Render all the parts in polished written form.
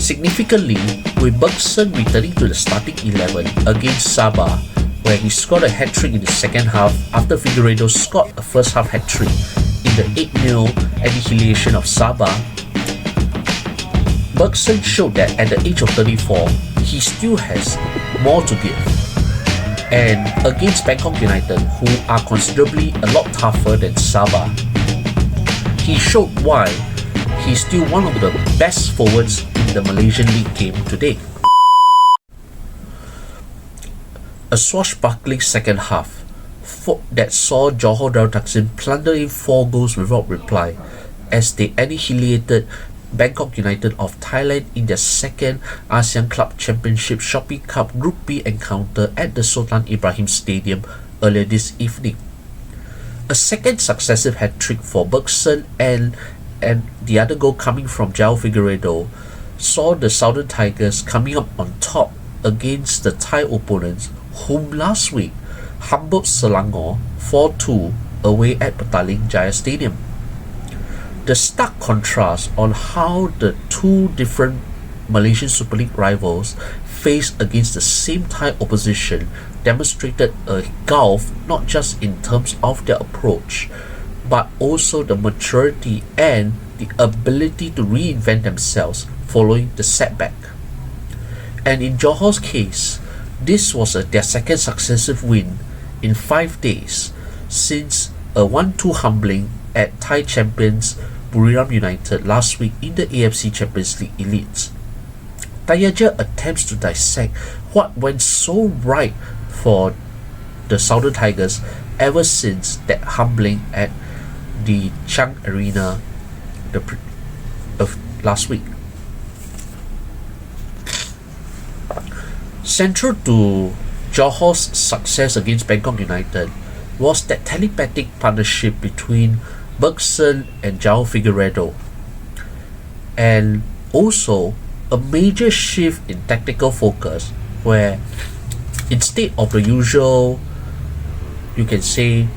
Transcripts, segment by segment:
Significantly, with Bergson returning to the starting 11 against Sabah, where he scored a hat-trick in the second half after Figueiredo scored a first half hat-trick in the 8-0 annihilation of Sabah. Bergson showed that at the age of 34, he still has more to give. And against Bangkok United, who are considerably a lot tougher than Sabah, he showed why he's still one of the best forwards in the Malaysian League game today. A swashbuckling second half that saw Johor Darul Takzim plunder in 4 goals without reply as they annihilated Bangkok United of Thailand in their second ASEAN Club Championship Shopee Cup Group B encounter at the Sultan Ibrahim Stadium earlier this evening. A second successive hat-trick for Bergson and the other goal coming from João Figueiredo saw the Southern Tigers coming up on top against the Thai opponents, whom last week humbled Selangor 4-2 away at Petaling Jaya Stadium. The stark contrast on how the two different Malaysian Super League rivals faced against the same Thai opposition demonstrated a gulf not just in terms of their approach, but also the maturity and the ability to reinvent themselves following the setback. And in Johor's case, this was their second successive win in 5 days since a 1-2 humbling at Thai champions Buriram United last week in the AFC Champions League Elite. Tayaja attempts to dissect what went so right for the Southern Tigers ever since that humbling at the Chang Arena of last week. Central to Johor's success against Bangkok United was that telepathic partnership between Bergson and João Figueiredo, and also a major shift in tactical focus where instead of the usual, you can say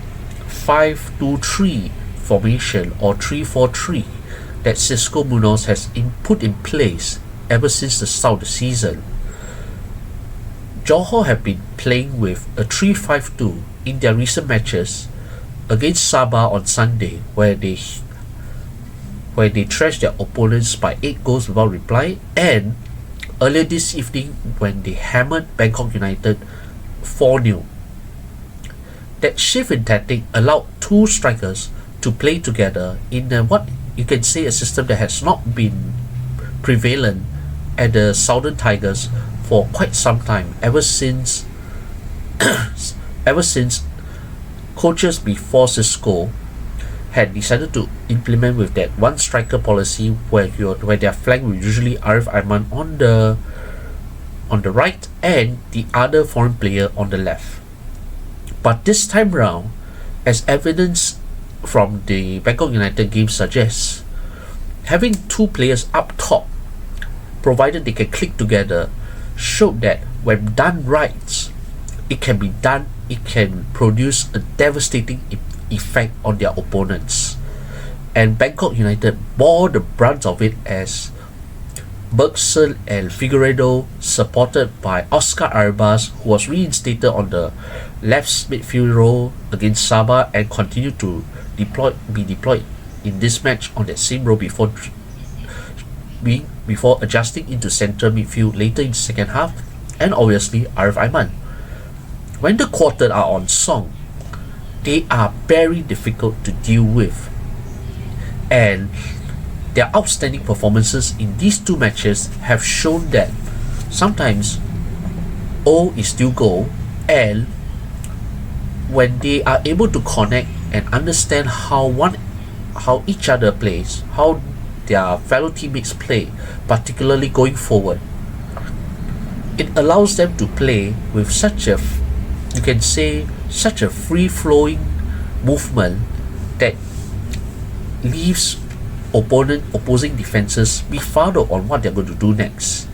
5-2-3 formation or 3-4-3 that Cisco Munoz has put in place ever since the start of the season, Johor have been playing with a 3-5-2 in their recent matches against Sabah on Sunday, where they trashed their opponents by 8 goals without reply, and earlier this evening when they hammered Bangkok United 4-0. That shift in tactic allowed two strikers to play together in what you can say a system that has not been prevalent at the Southern Tigers for quite some time, ever since coaches before Cisco had decided to implement with that one striker policy where their flank will usually Arif Aiman on the right and the other foreign player on the left. But this time round, as evidence from the Bangkok United game suggests, having two players up top, provided they can click together, showed that when done right, it can produce a devastating effect on their opponents. And Bangkok United bore the brunt of it as Bergson and Figueiredo, supported by Oscar Arbas, who was reinstated on the left midfield role against Sabah and continued to be deployed in this match on that same role before adjusting into central midfield later in the second half, and obviously Arif Aiman. When the quartet are on song, they are very difficult to deal with, and their outstanding performances in these two matches have shown that sometimes O is still goal, and when they are able to connect and understand how each other plays, how their fellow teammates play, particularly going forward, it allows them to play with such a free-flowing movement that leaves opposing defenses befuddled on what they're going to do next.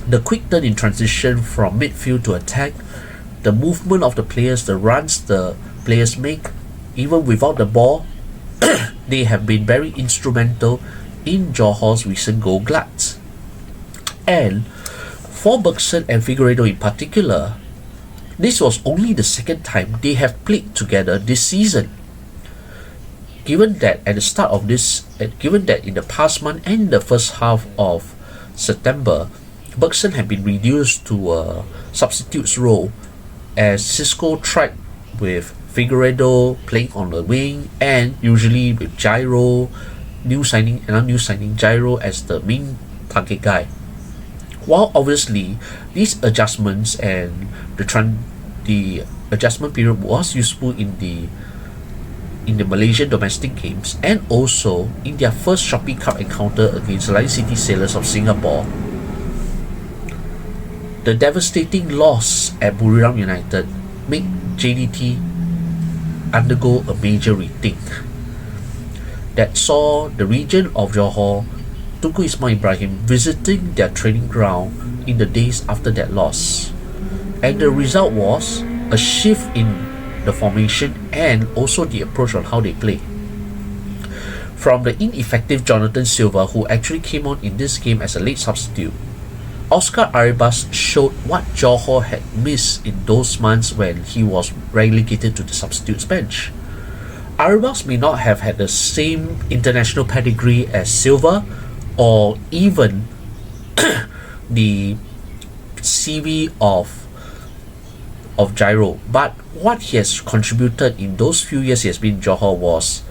The quick turn in transition from midfield to attack, the movement of the players, the runs the players make, even without the ball, they have been very instrumental in Johor's recent goal gluts. And for Bergson and Figueiredo in particular, this was only the second time they have played together this season. Given that at the start of this, given that in the past month and the first half of September, Bergson had been reduced to a substitute's role as Cisco tried with Figueiredo playing on the wing and usually with Gyro, new signing Gyro as the main target guy. While obviously these adjustments and the adjustment period was useful in the Malaysian domestic games and also in their first Shopee Cup encounter against Lion City Sailors of Singapore, the devastating loss at Buriram United made JDT undergo a major rethink that saw the region of Johor, Tunku Ismail Ibrahim visiting their training ground in the days after that loss. And the result was a shift in the formation and also the approach on how they play. From the ineffective Jonathan Silva, who actually came on in this game as a late substitute, Oscar Arribas showed what Johor had missed in those months when he was relegated to the substitutes bench. Arribas may not have had the same international pedigree as Silva or even the CV of Gyro, but what he has contributed in those few years he has been in Johor was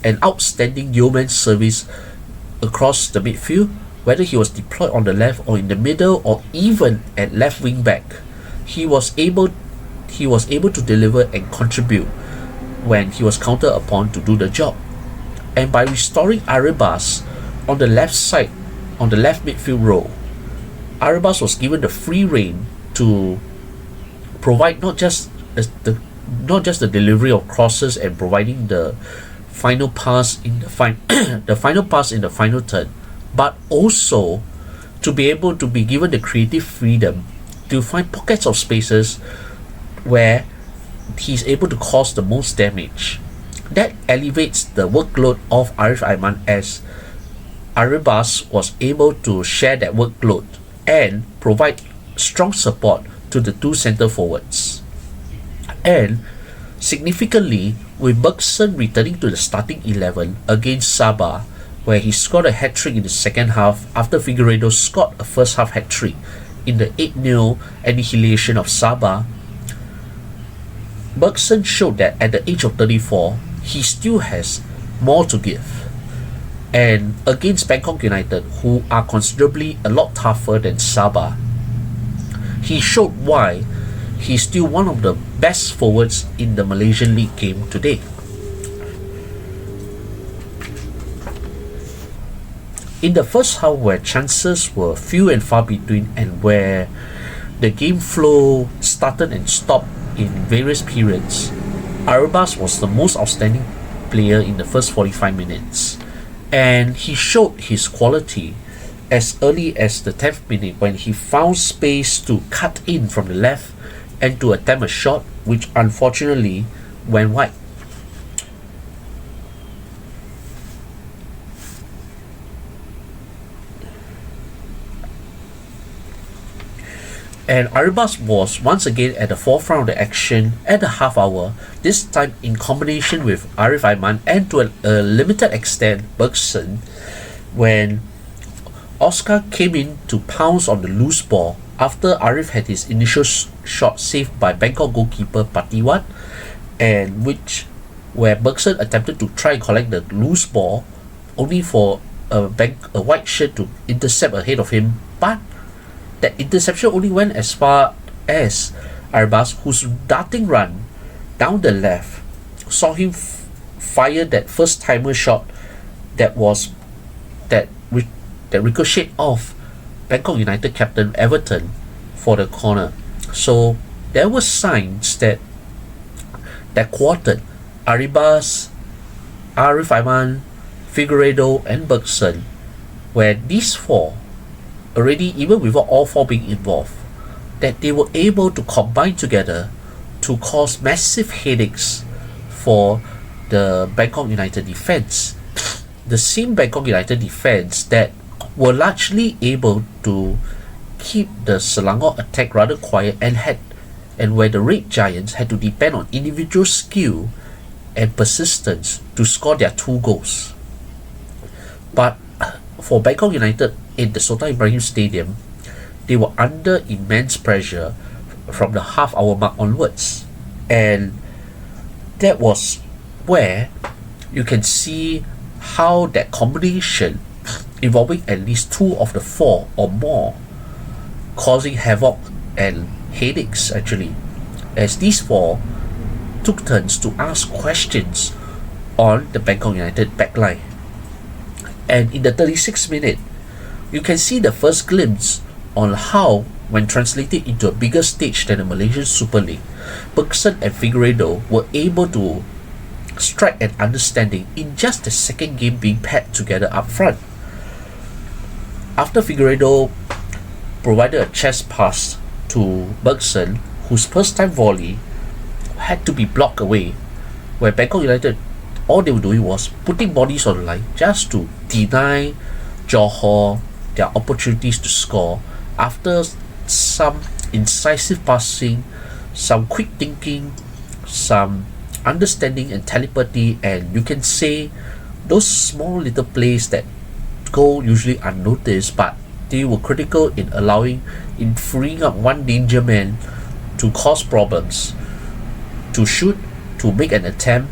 an outstanding yeoman service across the midfield, whether he was deployed on the left or in the middle or even at left wing back. He was able to deliver and contribute when he was counted upon to do the job. And by restoring Arribas on the left side, on the left midfield role, Arribas was given the free rein to provide not just the delivery of crosses and providing the final pass in the final third, but also to be able to be given the creative freedom to find pockets of spaces where he's able to cause the most damage. That elevates the workload of Arif Aiman, as Arribas was able to share that workload and provide strong support to the two centre forwards. And significantly, with Bergson returning to the starting 11 against Sabah, where he scored a hat-trick in the second half after Figueiredo scored a first half hat-trick in the 8-0 annihilation of Sabah, Bergson showed that at the age of 34, he still has more to give. And against Bangkok United, who are considerably a lot tougher than Sabah, he showed why he's still one of the best forwards in the Malaysian League game today. In the first half, where chances were few and far between and where the game flow started and stopped in various periods, Arribas was the most outstanding player in the first 45 minutes. And he showed his quality as early as the 10th minute when he found space to cut in from the left and to attempt a shot which unfortunately went wide. And Arribas was once again at the forefront of the action at the half hour, this time in combination with Arif Aiman and to a limited extent Bergson, when Oscar came in to pounce on the loose ball after Arif had his initial shot saved by Bangkok goalkeeper Patiwat, and where Bergson attempted to try and collect the loose ball only for a white shirt to intercept ahead of him, but that interception only went as far as Arribas, whose darting run down the left saw him fire that first timer shot that ricocheted off Bangkok United captain Everton for the corner. So there were signs that quartered Arribas, Arif Aiman, Figueiredo and Bergson, where these four already, even without all four being involved, that they were able to combine together to cause massive headaches for the Bangkok United defense. The same Bangkok United defense that were largely able to keep the Selangor attack rather quiet, and where the Red Giants had to depend on individual skill and persistence to score their 2 goals. But for Bangkok United in the Sultan Ibrahim Stadium, they were under immense pressure from the half-hour mark onwards. And that was where you can see how that combination involving at least 2 of the 4 or more causing havoc and headaches actually, as these 4 took turns to ask questions on the Bangkok United backline. And in the 36th minute, you can see the first glimpse on how, when translated into a bigger stage than the Malaysian Super League, Bergson and Figueiredo were able to strike an understanding in just the second game being paired together up front. After Figueiredo provided a chest pass to Bergson, whose first time volley had to be blocked away, where Bangkok United, all they were doing was putting bodies on the line just to deny Johor their opportunities to score after some incisive passing, some quick thinking, some understanding and telepathy, and you can say those small little plays that go usually unnoticed, but they were critical in freeing up one danger man to cause problems, to shoot, to make an attempt,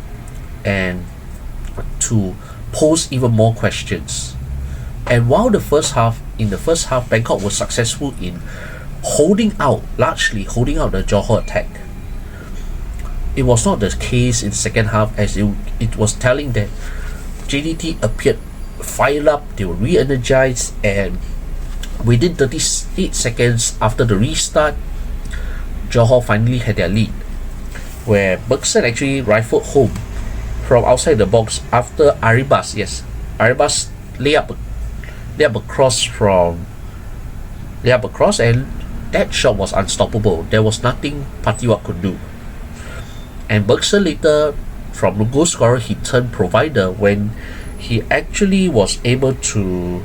and to pose even more questions. And while in the first half, Bangkok was successful in largely holding out the Johor attack. It was not the case in the second half, as it was telling that JDT appeared fired up, they were re-energized, and within 38 seconds after the restart, Johor finally had their lead, where Bergson actually rifled home from outside the box after Arribas lay up across, and that shot was unstoppable. There was nothing Patiwak could do. And Bergson later, from the goal scorer, he turned provider when he actually was able to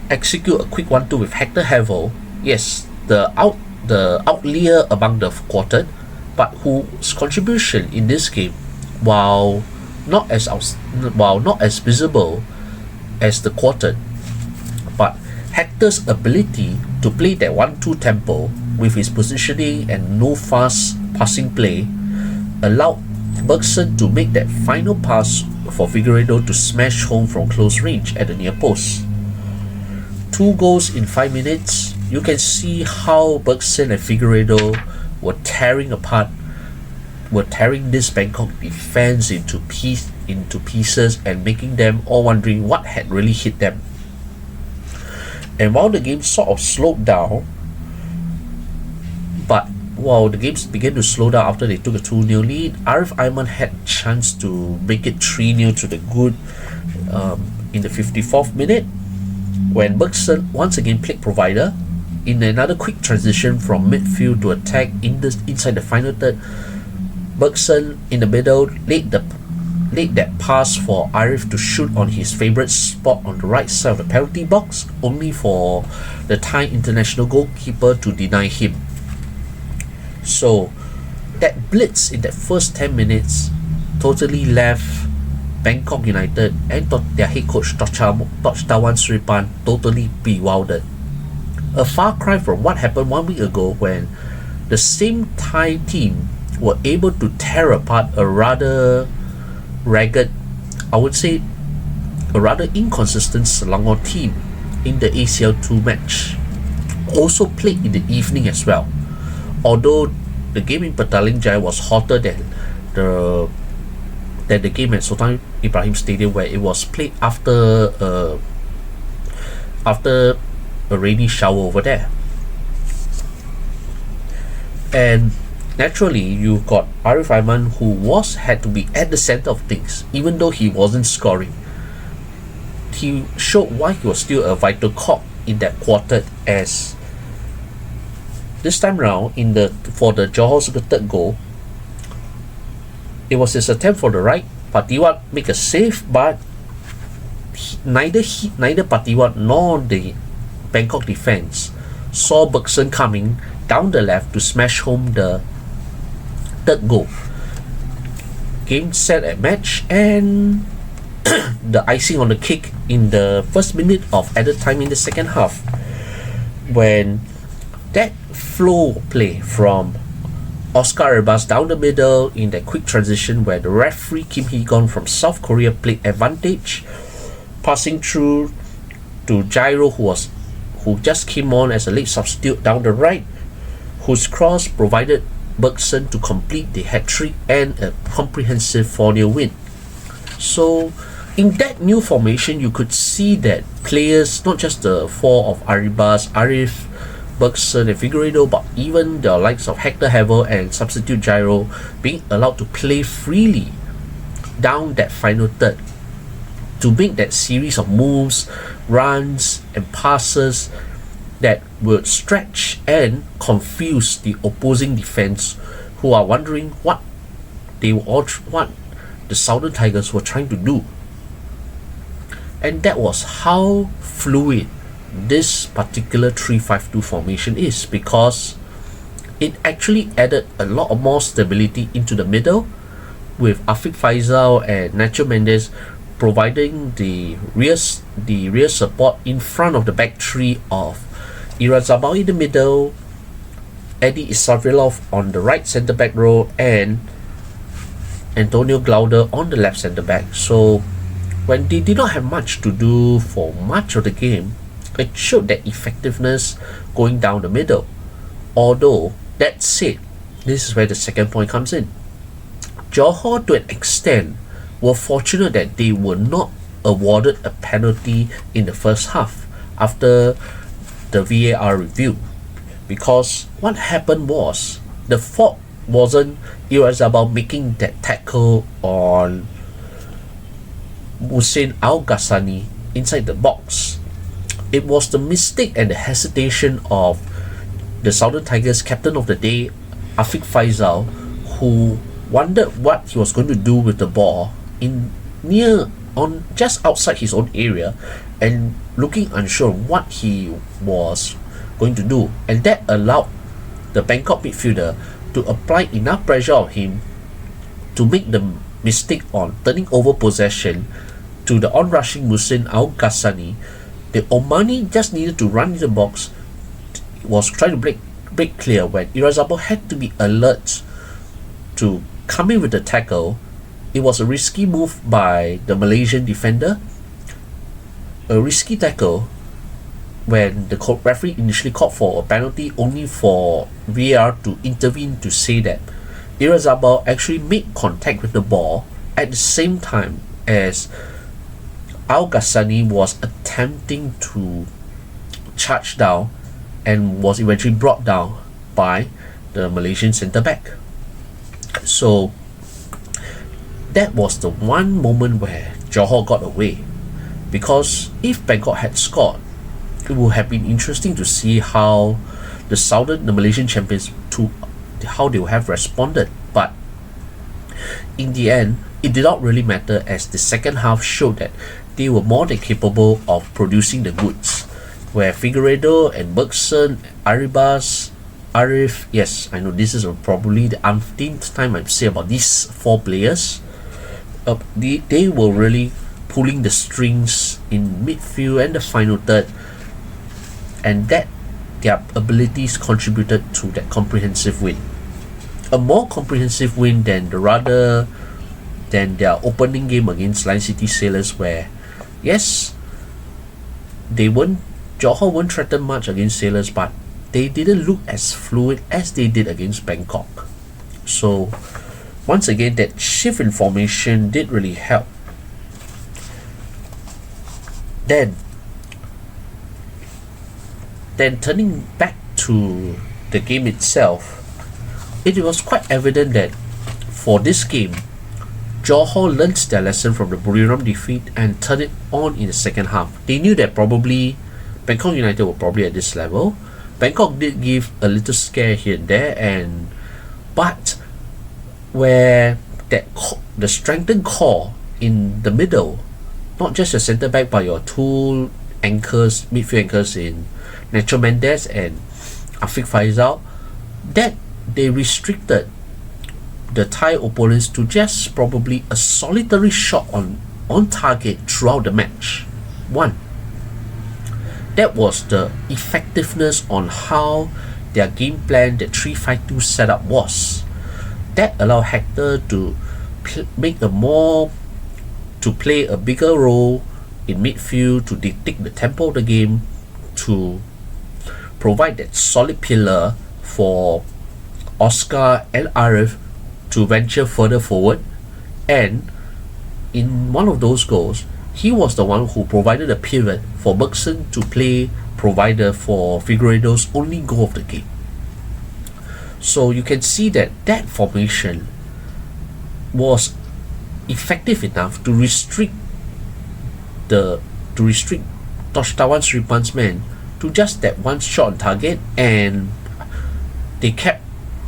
execute a quick 1-2 with Hector Havel. Yes, the outlier among the quartet, but whose contribution in this game, while not as visible as the quartet, but Hector's ability to play that 1-2 tempo with his positioning and no fast passing play allowed Bergson to make that final pass for Figueiredo to smash home from close range at the near post. 2 goals in 5 minutes. You can see how Bergson and Figueiredo were tearing this Bangkok defense into pieces and making them all wondering what had really hit them. And while the game sort of slowed down, but while the games began to slow down after they took a 2-0 lead, Arif Aiman had a chance to make it 3-0 to the good in the 54th minute, when Bergson once again played provider in another quick transition from midfield to attack inside the final third. Bergson in the middle laid that pass for Arif to shoot on his favourite spot on the right side of the penalty box, only for the Thai international goalkeeper to deny him. So that blitz in that first 10 minutes totally left Bangkok United and their head coach Tawan Sripan totally bewildered. A far cry from what happened 1 week ago, when the same Thai team were able to tear apart a rather ragged, I would say a rather inconsistent Selangor team in the ACL2 match. Also played in the evening as well, although the game in Petaling Jaya was hotter than the game at Sultan Ibrahim Stadium, where it was played after a rainy shower over there. And naturally, you got Arif Aiman, who had to be at the center of things, even though he wasn't scoring. He showed why he was still a vital cog in that quartet, as this time round for the Johor's third goal, it was his attempt for the right. Patiwak make a save, but neither Patiwat nor the Bangkok defense saw Bergson coming down the left to smash home the third goal. Game, set, and match, and the icing on the cake in the first minute of added time in the second half, when that flow play from Oscar Erbas down the middle in that quick transition where the referee Kim Hee-gon from South Korea played advantage, passing through to Gyro who just came on as a late substitute down the right, whose cross provided Bergson to complete the hat-trick and a comprehensive 4-0 win. So in that new formation, you could see that players, not just the four of Arribas, Arif, Bergson and Figueiredo, but even the likes of Hector Havel and substitute Gyro being allowed to play freely down that final third to make that series of moves, runs and passes that would stretch and confuse the opposing defense, who are wondering what the Southern Tigers were trying to do. And that was how fluid this particular 3-5-2 formation is, because it actually added a lot of more stability into the middle, with Afiq Faisal and Nacho Mendes providing the rear support in front of the back three of Irazabal in the middle, Eddie Isavilov on the right centre back row, and Antonio Glauder on the left centre back. So when they did not have much to do for much of the game, it showed that effectiveness going down the middle. Although, that said, this is where the second point comes in. Johor, to an extent, were fortunate that they were not awarded a penalty in the first half after the VAR review, because what happened was the fault wasn't Irazabal making that tackle on Hussein Al-Ghassani inside the box. It was the mistake and the hesitation of the Southern Tigers captain of the day, Afiq Faisal, who wondered what he was going to do with the ball just outside his own area, and looking unsure what he was going to do, and that allowed the Bangkok midfielder to apply enough pressure on him to make the mistake on turning over possession to the on-rushing Musin Al-Ghassani. The Omani just needed to run in the box, was trying to break clear, when Irazabal had to be alert to come in with the tackle. It was a risky move by the Malaysian defender, a risky tackle when the referee initially called for a penalty, only for VAR to intervene to say that Irazabal actually made contact with the ball at the same time as Al-Ghassani was attempting to charge down, and was eventually brought down by the Malaysian centre-back. So that was the one moment where Johor got away, because if Bangkok had scored, it would have been interesting to see how the Malaysian champions, how they would have responded. But in the end, it did not really matter, as the second half showed that they were more than capable of producing the goods, where Figueiredo and Bergson, Arribas, Arif, yes, I know this is probably the umpteenth time I say about these four players, they were really pulling the strings in midfield and the final third, and that their abilities contributed to that comprehensive win. A more comprehensive win than their opening game against Lion City Sailors, where yes, Johor weren't threatened much against Sailors, but they didn't look as fluid as they did against Bangkok. So once again, that shift in formation did really help. Then turning back to the game itself, it was quite evident that for this game, Johor learned their lesson from the Buriram defeat and turned it on in the second half. They knew that probably Bangkok United were probably at this level. Bangkok did give a little scare here and there, but where the strengthened core in the middle not just your centre back, but your two anchors, midfield anchors in Nacho Mendes and Afiq Faisal, that they restricted the Thai opponents to just probably a solitary shot on target throughout the match. One. That was the effectiveness on how their game plan, the 3-5-2 setup was. That allowed Hector to play a bigger role in midfield, to dictate the tempo of the game, to provide that solid pillar for Oscar and Arif to venture further forward. And in one of those goals, he was the one who provided a pivot for Bergson to play provider for Figueiredo's only goal of the game. So you can see that that formation was effective enough to restrict Toshtawan Sripan's men to just that one shot on target, and they kept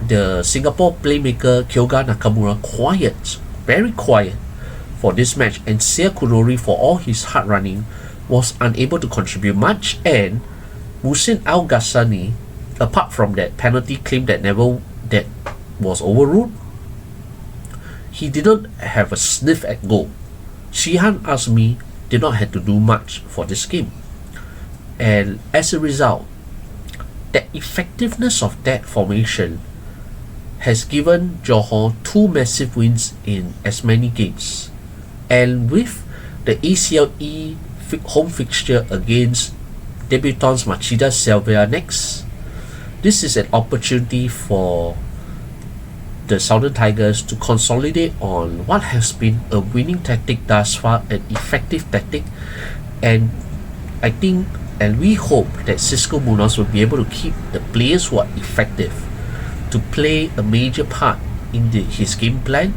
the Singapore playmaker Kyoga Nakamura quiet, very quiet for this match, and Sia Kurori, for all his hard running, was unable to contribute much. And Muhsin Al Ghassani, apart from that penalty claim that was overruled, he didn't have a sniff at goal. Shihan Azmi did not have to do much for this game, and as a result, the effectiveness of that formation has given Johor two massive wins in as many games. And with the ACLE home fixture against debutants Machida Selvia next, this is an opportunity for the Southern Tigers to consolidate on what has been a winning tactic thus far, an effective tactic. And I think, and we hope, that Xisco Munoz will be able to keep the players who are effective to play a major part in his game plan,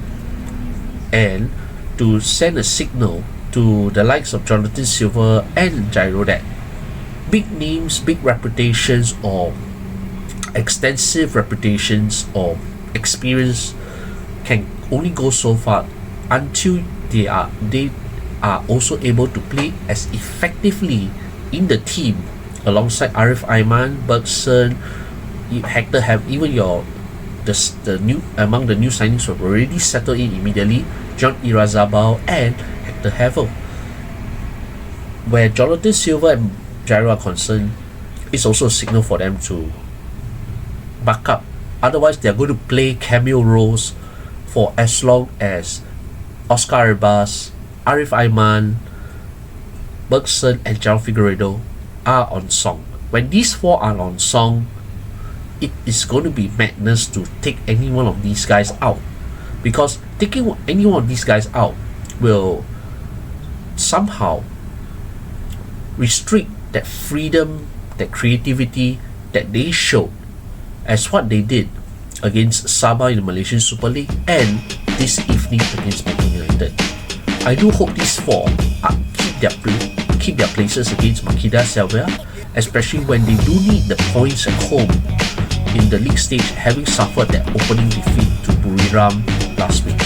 and to send a signal to the likes of Jonathan Silva and Jairo that big names, big reputations, or extensive reputations or experience can only go so far until they are also able to play as effectively in the team alongside Arif Aiman, Bergson, Hector. Have even the new among the new signings who have already settled in immediately, John Irazabal and Hector Havel. Where Jonathan Silva and Jairo are concerned, it's also a signal for them to back up. Otherwise, they're going to play cameo roles for as long as Oscar Arbas, Arif Aiman, Bergson, and João Figueiredo are on song. When these four are on song, it is going to be madness to take any one of these guys out, because taking any one of these guys out will somehow restrict that freedom, that creativity that they showed, as what they did against Sabah in the Malaysian Super League and this evening against Manchester United. I do hope these four keep their places against Makida Selvia, especially when they do need the points at home in the league stage, having suffered that opening defeat to Buriram last week.